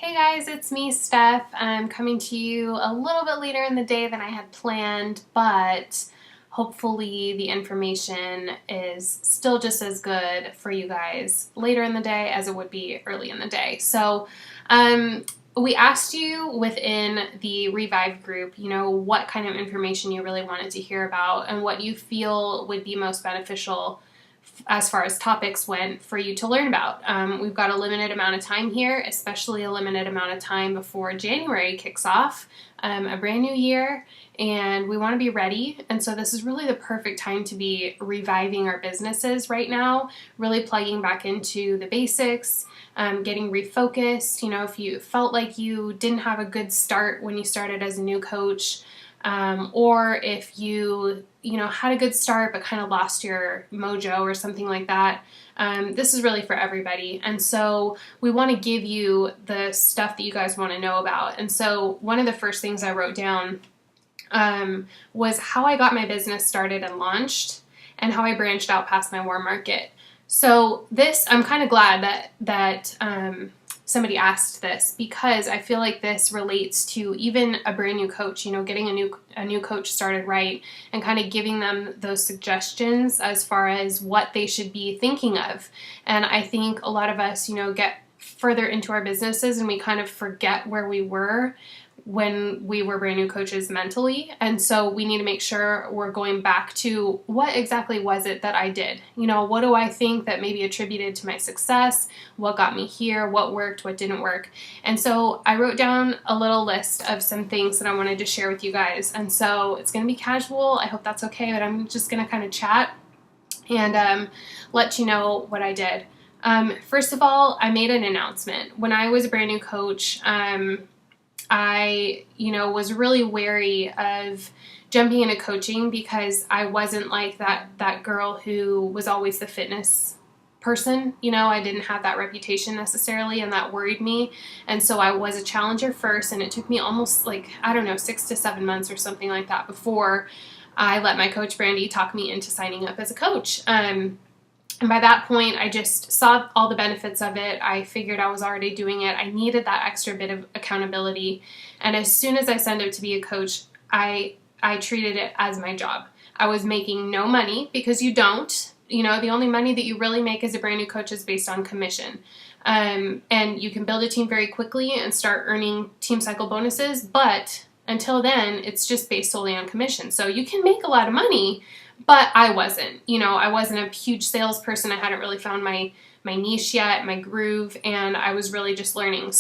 Hey guys, it's me, Steph. I'm coming to you a little bit later in the day than I had planned, but hopefully the information is still just as good for you guys later in the day as it would be early in the day. We asked you within the Revive group, what kind of information you really wanted to hear about and what you feel would be most beneficial as far as topics went for you to learn about. We've got a limited amount of time here, especially a limited amount of time before January kicks off, a brand new year, and we want to be ready. And so this is really the perfect time to be reviving our businesses right now, really plugging back into the basics, getting refocused. If you felt like you didn't have a good start when you started as a new coach, or if you had a good start but kind of lost your mojo or something like that, this is really for everybody. And so we want to give you the stuff that you guys want to know about. And so one of the first things I wrote down was how I got my business started and launched and how I branched out past my warm market. So I'm kind of glad that somebody asked this, because I feel like this relates to even a brand new coach, getting a new coach started right and kind of giving them those suggestions as far as what they should be thinking of. And I think a lot of us, get further into our businesses and we kind of forget where we were when we were brand new coaches mentally. And so we need to make sure we're going back to what exactly was it that I did? What do I think that maybe attributed to my success? What got me here? What worked? What didn't work? And so I wrote down a little list of some things that I wanted to share with you guys. And so it's going to be casual. I hope that's okay, but I'm just going to kind of chat and let you know what I did. First of all, I made an announcement. When I was a brand new coach, I was really wary of jumping into coaching because I wasn't like that girl who was always the fitness person. I didn't have that reputation necessarily, and that worried me. And so I was a challenger first, and it took me almost 6 to 7 months or something like that before I let my coach Brandy talk me into signing up as a coach. And by that point, I just saw all the benefits of it. I figured I was already doing it. I needed that extra bit of accountability. And as soon as I signed up to be a coach, I treated it as my job. I was making no money, because you don't. The only money that you really make as a brand new coach is based on commission. And you can build a team very quickly and start earning team cycle bonuses. But until then, it's just based solely on commission. So you can make a lot of money, but I wasn't. I wasn't a huge salesperson. I hadn't really found my niche yet, my groove, and I was really just learning.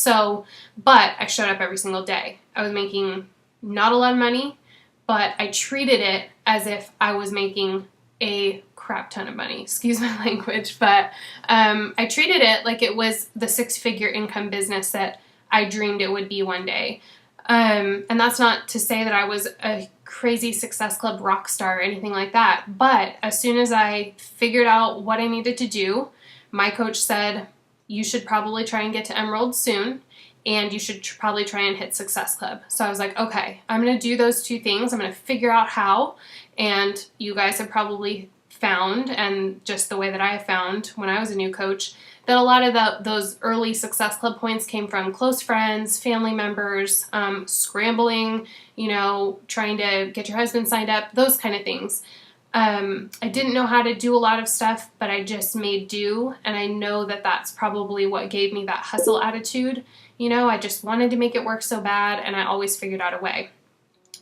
But I showed up every single day. I was making not a lot of money, but I treated it as if I was making a crap ton of money. Excuse my language, but I treated it like it was the 6-figure income business that I dreamed it would be one day. And that's not to say that I was a crazy Success Club rock star or anything like that. But as soon as I figured out what I needed to do, my coach said, you should probably try and get to Emerald soon, and you should probably try and hit Success Club. So I was like, okay, I'm going to do those two things. I'm going to figure out how. And you guys have probably found, and just the way that I found when I was a new coach, that a lot of those early Success Club points came from close friends, family members, scrambling, trying to get your husband signed up, those kind of things. I didn't know how to do a lot of stuff, but I just made do, and I know that that's probably what gave me that hustle attitude. I just wanted to make it work so bad, and I always figured out a way.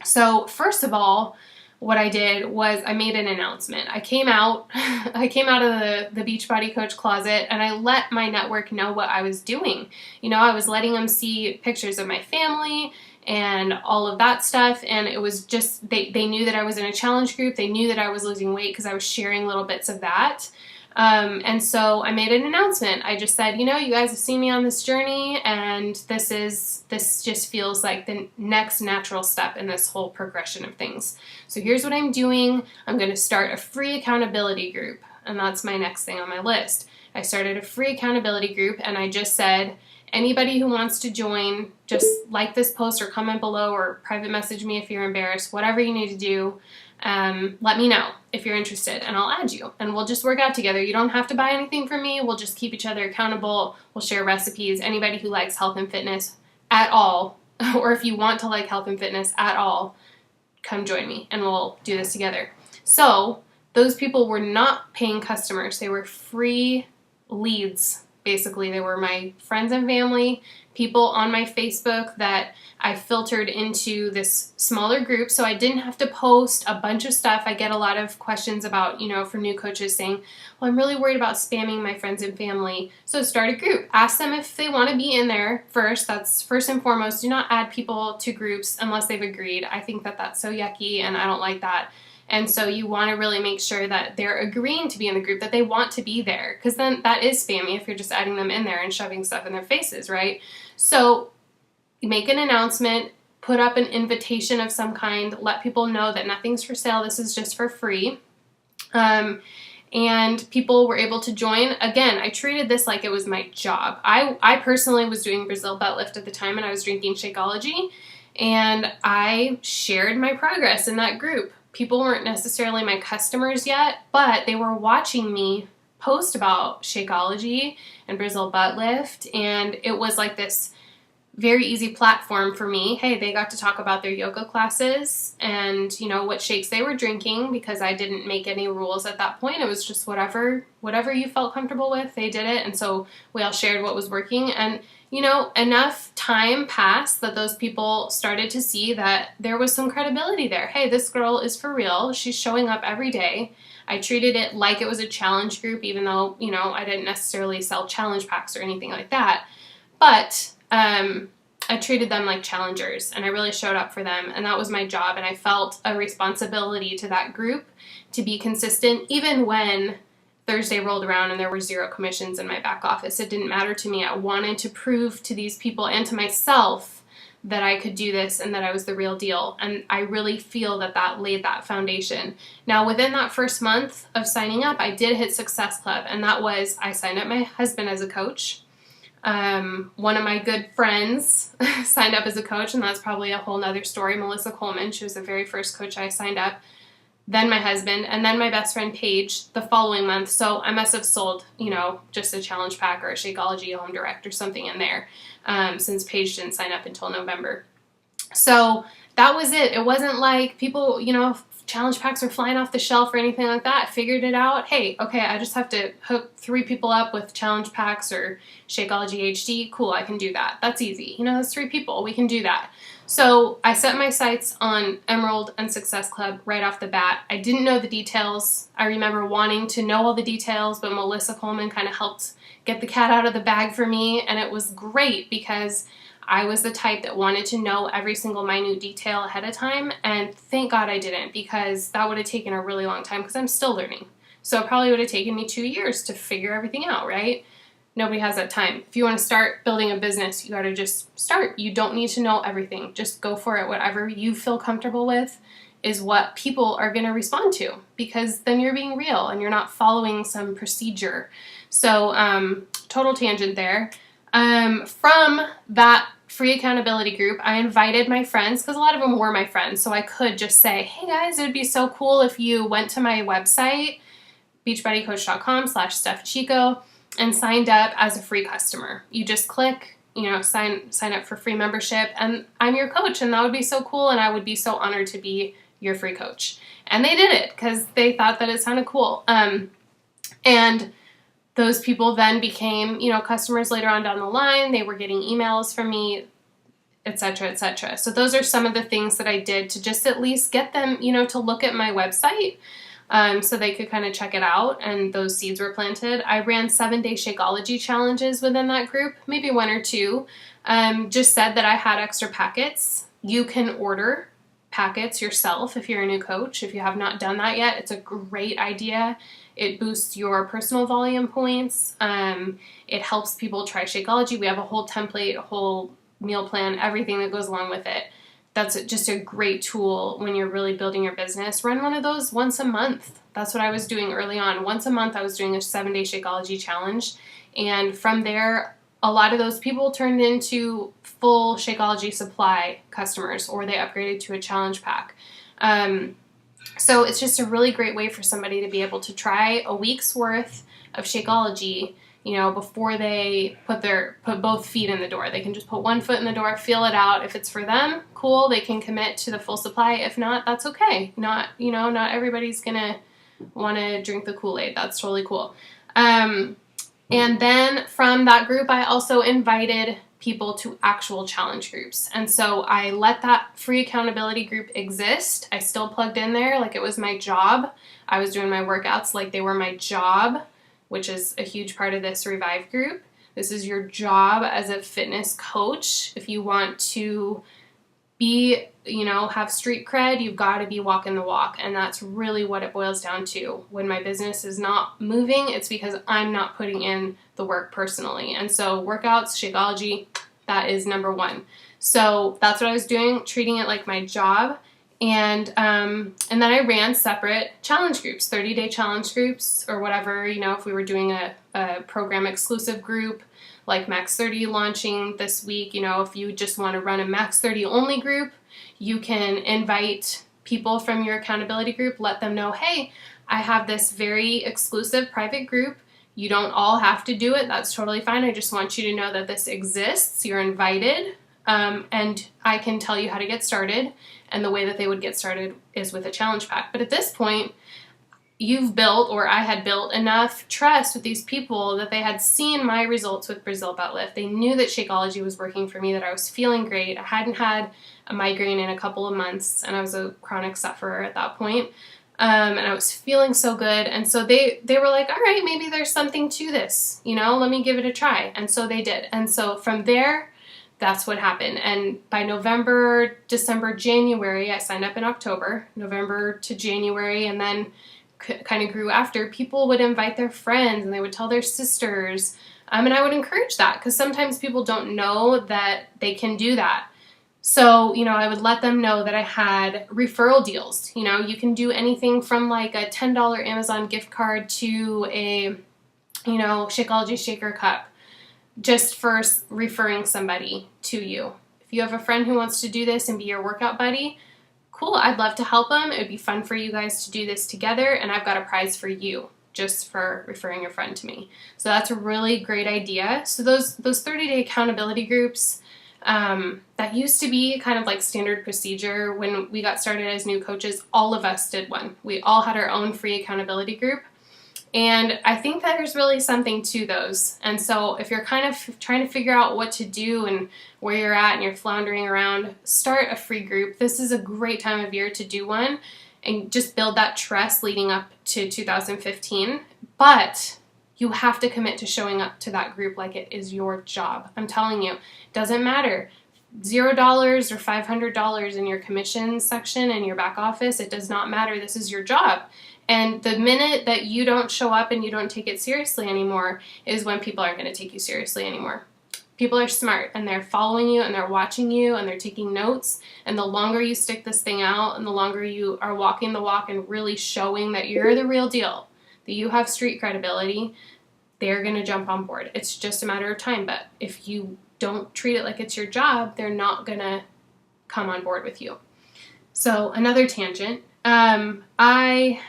So first of all, what I did was I made an announcement. I came out of the Beachbody Coach closet, and I let my network know what I was doing. I was letting them see pictures of my family and all of that stuff, and it was just, they knew that I was in a challenge group. They knew that I was losing weight because I was sharing little bits of that. And so I made an announcement. I just said, you guys have seen me on this journey, and this just feels like the next natural step in this whole progression of things. So here's what I'm doing. I'm going to start a free accountability group, and that's my next thing on my list. I started a free accountability group, and I just said, anybody who wants to join, just like this post or comment below or private message me if you're embarrassed, whatever you need to do. let me know if you're interested and I'll add you and we'll just work out together. You don't have to buy anything from me. We'll just keep each other accountable. We'll share recipes. Anybody who likes health and fitness at all, or if you want to like health and fitness at all, come join me and we'll do this together. So those people were not paying customers. They were free leads. Basically, they were my friends and family, people on my Facebook that I filtered into this smaller group, so I didn't have to post a bunch of stuff. I get a lot of questions about, from new coaches saying, well, I'm really worried about spamming my friends and family. So start a group. Ask them if they want to be in there first. That's first and foremost. Do not add people to groups unless they've agreed. I think that that's so yucky and I don't like that. And so you want to really make sure that they're agreeing to be in the group, that they want to be there, because then that is spammy if you're just adding them in there and shoving stuff in their faces, right? So make an announcement, put up an invitation of some kind, let people know that nothing's for sale, this is just for free. And people were able to join. Again, I treated this like it was my job. I personally was doing Brazil Butt Lift at the time, and I was drinking Shakeology, and I shared my progress in that group. People weren't necessarily my customers yet, but they were watching me post about Shakeology and Brazil Butt Lift, and it was like this very easy platform for me. Hey, they got to talk about their yoga classes and, what shakes they were drinking, because I didn't make any rules at that point. It was just whatever you felt comfortable with, they did it. And so we all shared what was working. And, enough time passed that those people started to see that there was some credibility there. Hey, this girl is for real. She's showing up every day. I treated it like it was a challenge group, even though, I didn't necessarily sell challenge packs or anything like that. But I treated them like challengers, and I really showed up for them, and that was my job, and I felt a responsibility to that group to be consistent, even when Thursday rolled around and there were 0 commissions in my back office. It didn't matter to me. I wanted to prove to these people and to myself that I could do this and that I was the real deal, and I really feel that laid that foundation. Now, within that first month of signing up, I did hit Success Club, and that was, I signed up my husband as a coach. One of my good friends signed up as a coach, and that's probably a whole nother story. Melissa Coleman, she was the very first coach I signed up. Then my husband, and then my best friend Paige the following month. So I must have sold, just a challenge pack or a Shakeology Home Direct or something in there, since Paige didn't sign up until November. So that was it. It wasn't like people, challenge packs are flying off the shelf or anything like that. I figured it out. Hey, okay, I just have to hook 3 people up with challenge packs or Shakeology HD. Cool, I can do that. That's easy. That's 3 people. We can do that. So I set my sights on Emerald and Success Club right off the bat. I didn't know the details. I remember wanting to know all the details, but Melissa Coleman kind of helped get the cat out of the bag for me, and it was great because I was the type that wanted to know every single minute detail ahead of time, and thank God I didn't, because that would have taken a really long time, because I'm still learning. So it probably would have taken me 2 years to figure everything out, right? Nobody has that time. If you want to start building a business, you got to just start. You don't need to know everything. Just go for it. Whatever you feel comfortable with is what people are going to respond to, because then you're being real and you're not following some procedure. So total tangent there. From that free accountability group, I invited my friends, because a lot of them were my friends, so I could just say, hey guys, it would be so cool if you went to my website, beachbodycoach.com/StephChico, and signed up as a free customer. You just click, sign up for free membership, and I'm your coach, and that would be so cool, and I would be so honored to be your free coach. And they did it because they thought that it sounded cool. And those people then became, customers later on down the line. They were getting emails from me, etc., etc. So those are some of the things that I did to just at least get them, to look at my website, so they could kind of check it out, and those seeds were planted. I ran 7-day Shakeology challenges within that group, maybe 1 or 2. Just said that I had extra packets. You can order packets yourself if you're a new coach. If you have not done that yet, it's a great idea. It boosts your personal volume points. It helps people try Shakeology. We have a whole template, a whole meal plan, everything that goes along with it. That's just a great tool when you're really building your business. Run one of those once a month. That's what I was doing early on. Once a month, I was doing a 7-day Shakeology challenge. And from there, a lot of those people turned into full Shakeology supply customers, or they upgraded to a challenge pack. So it's just a really great way for somebody to be able to try a week's worth of Shakeology, before they put both feet in the door. They can just put one foot in the door, feel it out. If it's for them, cool, they can commit to the full supply. If not, that's okay. Not everybody's gonna want to drink the Kool-Aid. That's totally cool. And then from that group, I also invited people to actual challenge groups. And so I let that free accountability group exist. I still plugged in there like it was my job. I was doing my workouts like they were my job, which is a huge part of this Revive group. This is your job as a fitness coach. If you want to be, have street cred, you've got to be walking the walk. And that's really what it boils down to. When my business is not moving, it's because I'm not putting in the work personally. And so workouts, Shakeology, that is number one. So that's what I was doing, treating it like my job. And then I ran separate challenge groups, 30-day challenge groups or whatever, if we were doing a program exclusive group like Max 30 launching this week, if you just want to run a Max 30 only group, you can invite people from your accountability group, let them know, hey, I have this very exclusive private group. You don't all have to do it. That's totally fine. I just want you to know that this exists. You're invited. And I can tell you how to get started. And the way that they would get started is with a challenge pack. But at this point, you've built, or I had built, enough trust with these people that they had seen my results with Brazil Butt Lift. They knew that Shakeology was working for me, that I was feeling great. I hadn't had a migraine in a couple of months, and I was a chronic sufferer at that point. And I was feeling so good. And so they were like, all right, maybe there's something to this, let me give it a try. And so they did. And so from there, that's what happened. And by November, December, January, I signed up in October, November to January, and then kind of grew after. People would invite their friends and they would tell their sisters. And I would encourage that because sometimes people don't know that they can do that. So, I would let them know that I had referral deals. You can do anything from like a $10 Amazon gift card to a, Shakeology shaker cup, just for referring somebody to you. If you have a friend who wants to do this and be your workout buddy, cool, I'd love to help them. It would be fun for you guys to do this together, and I've got a prize for you just for referring your friend to me. So that's a really great idea. So those 30-day accountability groups, that used to be kind of like standard procedure when we got started as new coaches. All of us did one. We all had our own free accountability group. And I think that there's really something to those. And so if you're kind of trying to figure out what to do and where you're at and you're floundering around, start a free group. This is a great time of year to do one and just build that trust leading up to 2015. But you have to commit to showing up to that group like it is your job. I'm telling you, it doesn't matter. $0 or $500 in your commission section in your back office, it does not matter. This is your job. And the minute that you don't show up and you don't take it seriously anymore is when people aren't going to take you seriously anymore. People are smart and they're following you and they're watching you and they're taking notes. And the longer you stick this thing out and the longer you are walking the walk and really showing that you're the real deal, that you have street credibility, they're going to jump on board. It's just a matter of time. But if you don't treat it like it's your job, they're not going to come on board with you. So another tangent. I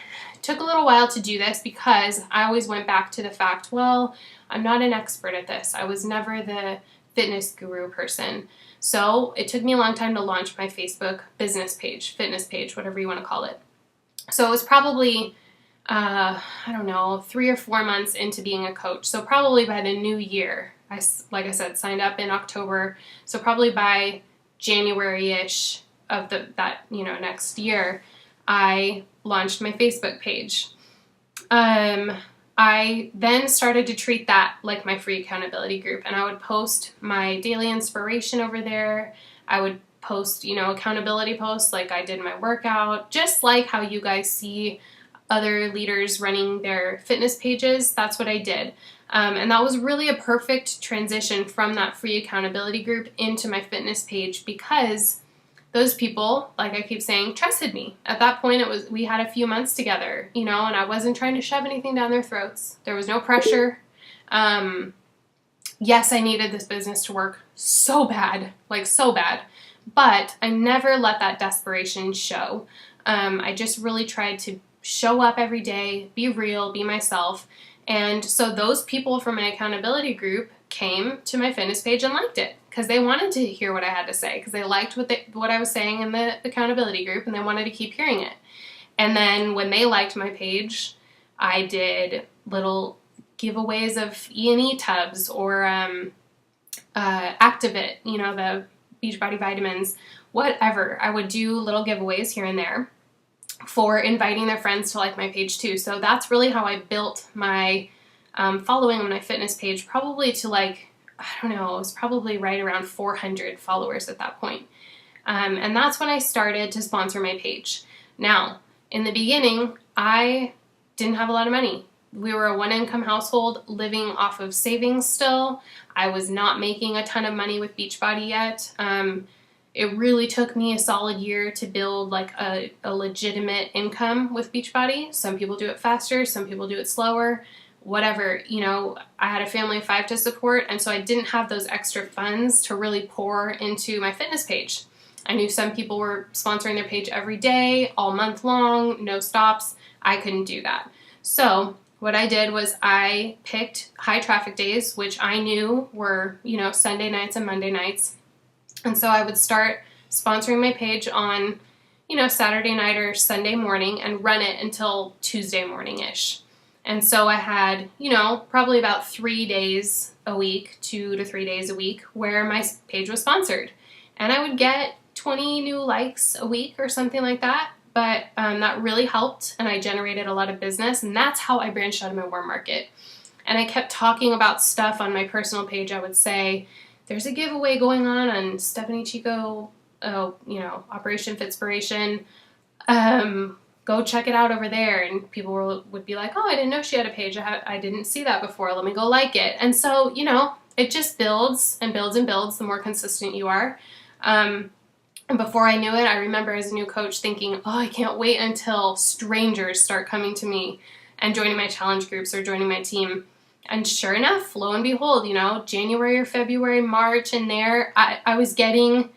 took a little while to do this because I always went back to the fact, well, I'm not an expert at this. I was never the fitness guru person. So it took me a long time to launch my Facebook business page, fitness page, whatever you want to call it. So it was probably, 3 or 4 months into being a coach. So probably by the new year, like I said, signed up in October. So probably by January-ish of that next year, I launched my Facebook page. I then started to treat that like my free accountability group, and I would post my daily inspiration over there. I would post, accountability posts like I did my workout, just like how you guys see other leaders running their fitness pages. That's what I did. And that was really a perfect transition from that free accountability group into my fitness page because those people, like I keep saying, trusted me. At that point, we had a few months together, and I wasn't trying to shove anything down their throats. There was no pressure. Yes, I needed this business to work so bad, but I never let that desperation show. I just really tried to show up every day, be real, be myself. And so those people from my accountability group came to my fitness page and liked it because they wanted to hear what I had to say, because they liked what I was saying in the accountability group, and they wanted to keep hearing it. And then when they liked my page, I did little giveaways of E&E tubs or Activit, the Beachbody vitamins, whatever. I would do little giveaways here and there for inviting their friends to like my page too. So that's really how I built my following on my fitness page, probably to it was probably right around 400 followers at that point. And that's when I started to sponsor my page. Now, in the beginning, I didn't have a lot of money. We were a one-income household living off of savings still. I was not making a ton of money with Beachbody yet. It really took me a solid year to build like a legitimate income with Beachbody. Some people do it faster, some people do it slower, whatever. I had a family of 5 to support, and so I didn't have those extra funds to really pour into my fitness page. I knew some people were sponsoring their page every day, all month long, no stops. I couldn't do that. So what I did was I picked high traffic days, which I knew were, Sunday nights and Monday nights. And so I would start sponsoring my page on, Saturday night or Sunday morning and run it until Tuesday morning-ish. And so I had, probably about 3 days a week, 2 to 3 days a week, where my page was sponsored. And I would get 20 new likes a week or something like that. But that really helped, and I generated a lot of business, and that's how I branched out of my warm market. And I kept talking about stuff on my personal page. I would say, there's a giveaway going on Stephanie Chico, Operation Fitspiration. Go check it out over there. And people would be like, oh, I didn't know she had a page. I didn't see that before. Let me go like it. And so, it just builds and builds and builds the more consistent you are. And before I knew it, I remember as a new coach thinking, oh, I can't wait until strangers start coming to me and joining my challenge groups or joining my team. And sure enough, lo and behold, January or February, March, and there, I was getting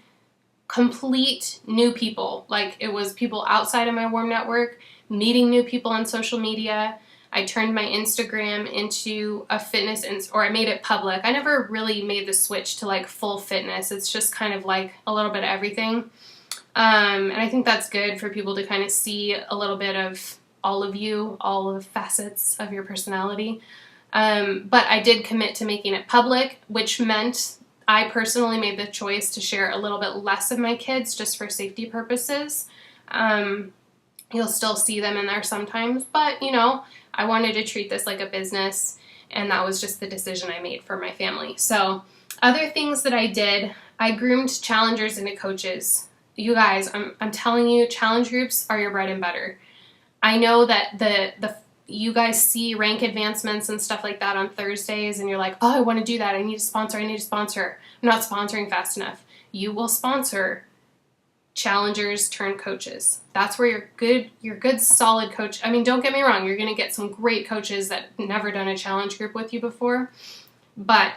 complete new people. Like, it was people outside of my warm network, meeting new people on social media. I turned my Instagram into a fitness, or I made it public. I never really made the switch to like full fitness. It's just kind of like a little bit of everything. And I think that's good for people to kind of see a little bit of all of you, all of the facets of your personality. But I did commit to making it public, which meant I personally made the choice to share a little bit less of my kids just for safety purposes. You'll still see them in there sometimes, but I wanted to treat this like a business, and that was just the decision I made for my family. So other things that I did, I groomed challengers into coaches. You guys, I'm telling you, challenge groups are your bread and butter. I know that you guys see rank advancements and stuff like that on Thursdays, and you're like, oh, I want to do that. I need to sponsor. I'm not sponsoring fast enough. You will sponsor challengers turn coaches. That's where your good solid coach. I mean, don't get me wrong, you're going to get some great coaches that never done a challenge group with you before, but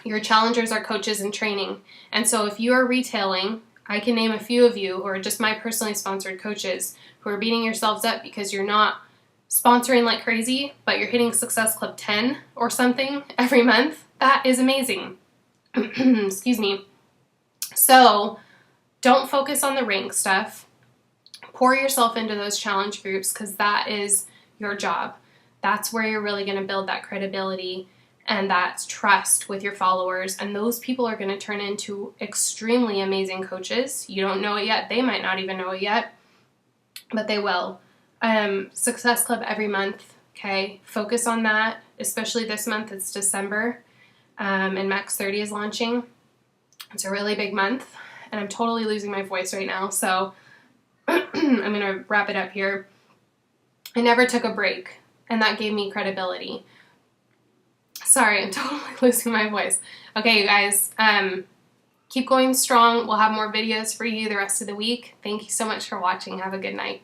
your challengers are coaches in training. And so if you are retailing, I can name a few of you who are just my personally sponsored coaches who are beating yourselves up because you're not sponsoring like crazy, but you're hitting Success Club 10 or something every month. That is amazing. Excuse me. So don't focus on the rank stuff. Pour yourself into those challenge groups, because that is your job. That's where you're really going to build that credibility and that trust with your followers. And those people are going to turn into extremely amazing coaches. You don't know it yet. They might not even know it yet, but they will. Success Club every month. Okay. Focus on that. Especially this month. It's December. And Max 30 is launching. It's a really big month. And I'm totally losing my voice right now, so I'm going to wrap it up here. I never took a break, and that gave me credibility. Sorry, I'm totally losing my voice. Okay, you guys, keep going strong. We'll have more videos for you the rest of the week. Thank you so much for watching. Have a good night.